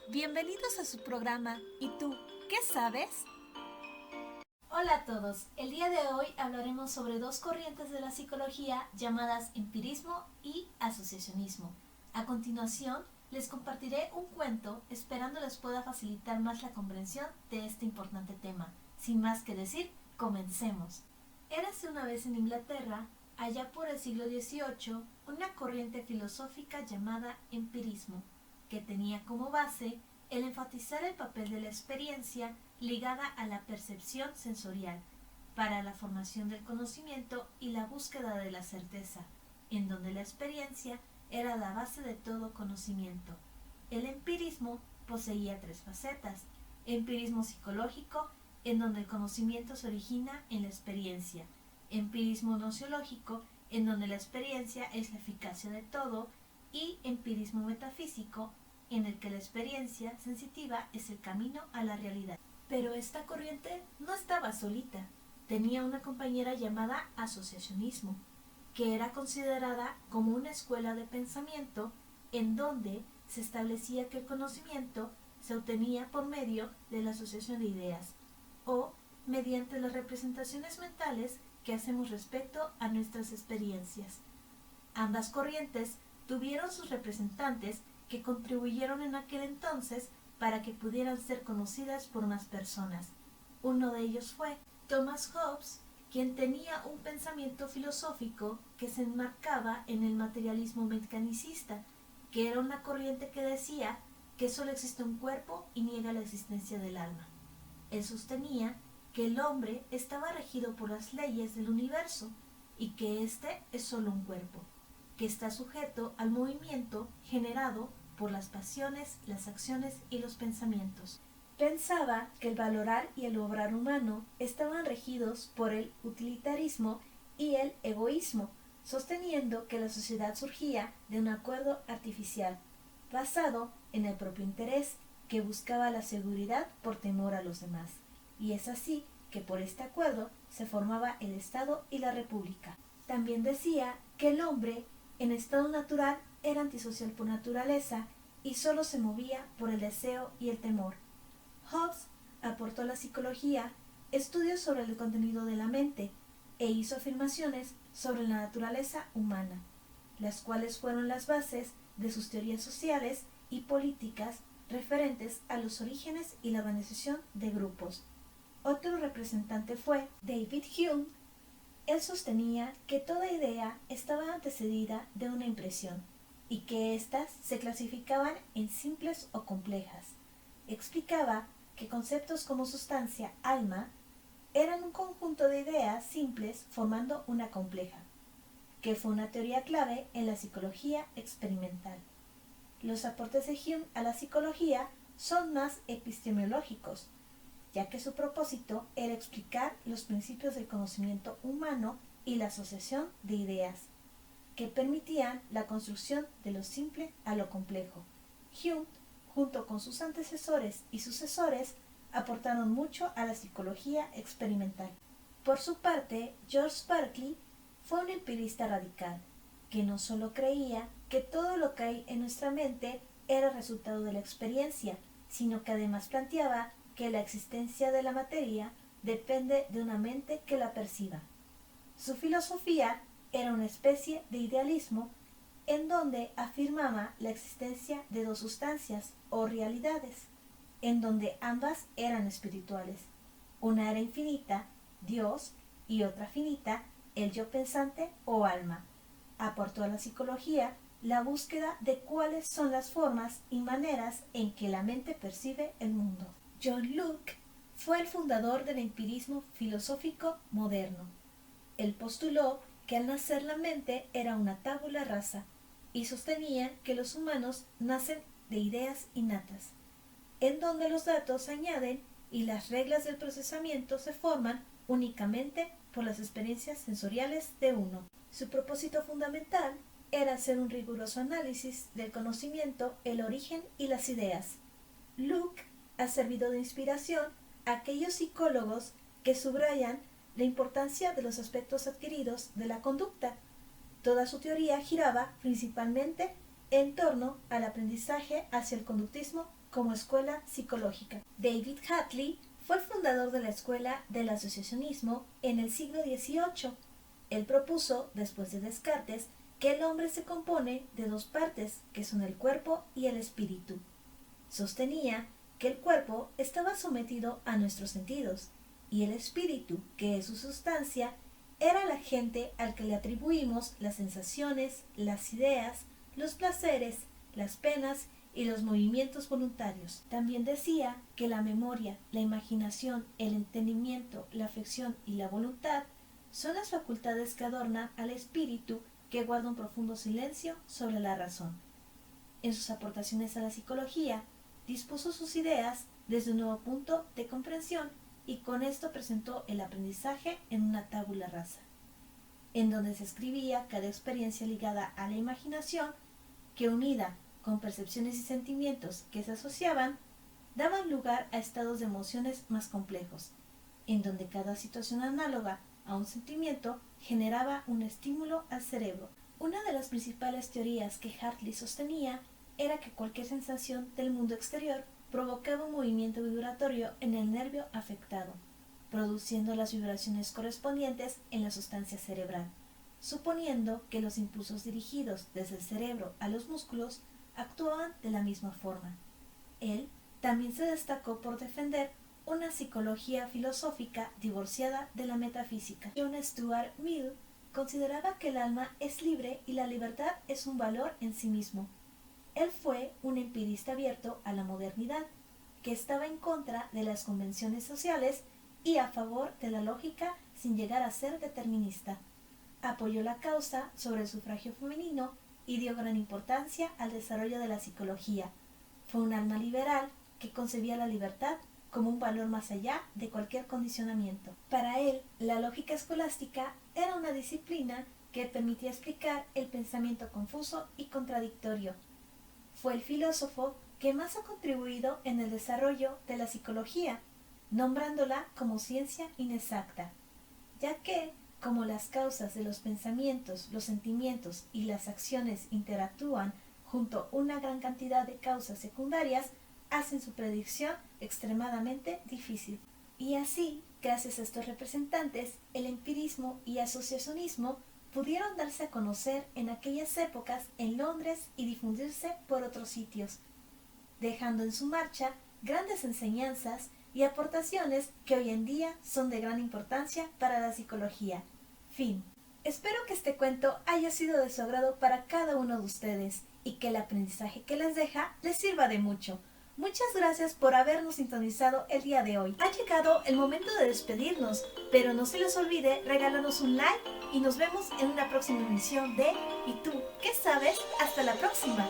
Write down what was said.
Bienvenidos a su programa ¿Y tú qué sabes? Hola a todos, el día de hoy hablaremos sobre dos corrientes de la psicología llamadas empirismo y asociacionismo. A continuación, les compartiré un cuento esperando les pueda facilitar más la comprensión de este importante tema. Sin más que decir, comencemos. Érase una vez en Inglaterra, allá por el siglo XVIII, una corriente filosófica llamada empirismo, que tenía como base el enfatizar el papel de la experiencia ligada a la percepción sensorial para la formación del conocimiento y la búsqueda de la certeza, en donde la experiencia era la base de todo conocimiento. El empirismo poseía tres facetas: empirismo psicológico, en donde el conocimiento se origina en la experiencia; empirismo nociológico, en donde la experiencia es la eficacia de todo; y empirismo metafísico, en el que la experiencia sensitiva es el camino a la realidad. Pero esta corriente no estaba solita, tenía una compañera llamada asociacionismo, que era considerada como una escuela de pensamiento en donde se establecía que el conocimiento se obtenía por medio de la asociación de ideas o mediante las representaciones mentales que hacemos respecto a nuestras experiencias. Ambas corrientes tuvieron sus representantes que contribuyeron en aquel entonces para que pudieran ser conocidas por más personas. Uno de ellos fue Thomas Hobbes, quien tenía un pensamiento filosófico que se enmarcaba en el materialismo mecanicista, que era una corriente que decía que solo existe un cuerpo y niega la existencia del alma. Él sostenía que el hombre estaba regido por las leyes del universo y que éste es solo un cuerpo, que está sujeto al movimiento generado por las pasiones, las acciones y los pensamientos. Pensaba que el valorar y el obrar humano estaban regidos por el utilitarismo y el egoísmo, sosteniendo que la sociedad surgía de un acuerdo artificial, basado en el propio interés, que buscaba la seguridad por temor a los demás. Y es así que por este acuerdo se formaba el Estado y la República. También decía que el hombre en estado natural era antisocial por naturaleza y solo se movía por el deseo y el temor. Hobbes aportó a la psicología estudios sobre el contenido de la mente e hizo afirmaciones sobre la naturaleza humana, las cuales fueron las bases de sus teorías sociales y políticas referentes a los orígenes y la organización de grupos. Otro representante fue David Hume. Él sostenía que toda idea estaba antecedida de una impresión y que éstas se clasificaban en simples o complejas. Explicaba que conceptos como sustancia, alma, eran un conjunto de ideas simples formando una compleja, que fue una teoría clave en la psicología experimental. Los aportes de Hume a la psicología son más epistemológicos, ya que su propósito era explicar los principios del conocimiento humano y la asociación de ideas, que permitían la construcción de lo simple a lo complejo. Hume, junto con sus antecesores y sucesores, aportaron mucho a la psicología experimental. Por su parte, George Berkeley fue un empirista radical, que no solo creía que todo lo que hay en nuestra mente era resultado de la experiencia, sino que además planteaba que la existencia de la materia depende de una mente que la perciba. Su filosofía era una especie de idealismo en donde afirmaba la existencia de dos sustancias o realidades, en donde ambas eran espirituales. Una era infinita, Dios, y otra finita, el yo pensante o alma. Aportó a la psicología la búsqueda de cuáles son las formas y maneras en que la mente percibe el mundo. John Locke fue el fundador del empirismo filosófico moderno. Él postuló que al nacer la mente era una tabula rasa y sostenía que los humanos nacen de ideas innatas, en donde los datos se añaden y las reglas del procesamiento se forman únicamente por las experiencias sensoriales de uno. Su propósito fundamental era hacer un riguroso análisis del conocimiento, el origen y las ideas. Locke ha servido de inspiración a aquellos psicólogos que subrayan la importancia de los aspectos adquiridos de la conducta. Toda su teoría giraba principalmente en torno al aprendizaje hacia el conductismo como escuela psicológica. David Hartley fue el fundador de la escuela del asociacionismo en el siglo XVIII. Él propuso, después de Descartes, que el hombre se compone de dos partes, que son el cuerpo y el espíritu. Sostenía que el cuerpo estaba sometido a nuestros sentidos, y el espíritu, que es su sustancia, era el agente al que le atribuimos las sensaciones, las ideas, los placeres, las penas y los movimientos voluntarios. También decía que la memoria, la imaginación, el entendimiento, la afección y la voluntad son las facultades que adornan al espíritu, que guarda un profundo silencio sobre la razón. En sus aportaciones a la psicología, dispuso sus ideas desde un nuevo punto de comprensión y con esto presentó el aprendizaje en una tabula rasa, en donde se escribía cada experiencia ligada a la imaginación que, unida con percepciones y sentimientos que se asociaban, daban lugar a estados de emociones más complejos, en donde cada situación análoga a un sentimiento generaba un estímulo al cerebro. Una de las principales teorías que Hartley sostenía era que cualquier sensación del mundo exterior provocaba un movimiento vibratorio en el nervio afectado, produciendo las vibraciones correspondientes en la sustancia cerebral, suponiendo que los impulsos dirigidos desde el cerebro a los músculos actuaban de la misma forma. Él también se destacó por defender una psicología filosófica divorciada de la metafísica. John Stuart Mill consideraba que el alma es libre y la libertad es un valor en sí mismo. Él fue un empirista abierto a la modernidad, que estaba en contra de las convenciones sociales y a favor de la lógica sin llegar a ser determinista. Apoyó la causa sobre el sufragio femenino y dio gran importancia al desarrollo de la psicología. Fue un alma liberal que concebía la libertad como un valor más allá de cualquier condicionamiento. Para él, la lógica escolástica era una disciplina que permitía explicar el pensamiento confuso y contradictorio. Fue el filósofo que más ha contribuido en el desarrollo de la psicología, nombrándola como ciencia inexacta, ya que, como las causas de los pensamientos, los sentimientos y las acciones interactúan junto a una gran cantidad de causas secundarias, hacen su predicción extremadamente difícil. Y así, gracias a estos representantes, el empirismo y asociacionismo pudieron darse a conocer en aquellas épocas en Londres y difundirse por otros sitios, dejando en su marcha grandes enseñanzas y aportaciones que hoy en día son de gran importancia para la psicología. Fin. Espero que este cuento haya sido de su agrado para cada uno de ustedes y que el aprendizaje que les deja les sirva de mucho. Muchas gracias por habernos sintonizado el día de hoy. Ha llegado el momento de despedirnos, pero no se les olvide regalarnos un like y nos vemos en una próxima emisión de ¿Y tú qué sabes? Hasta la próxima.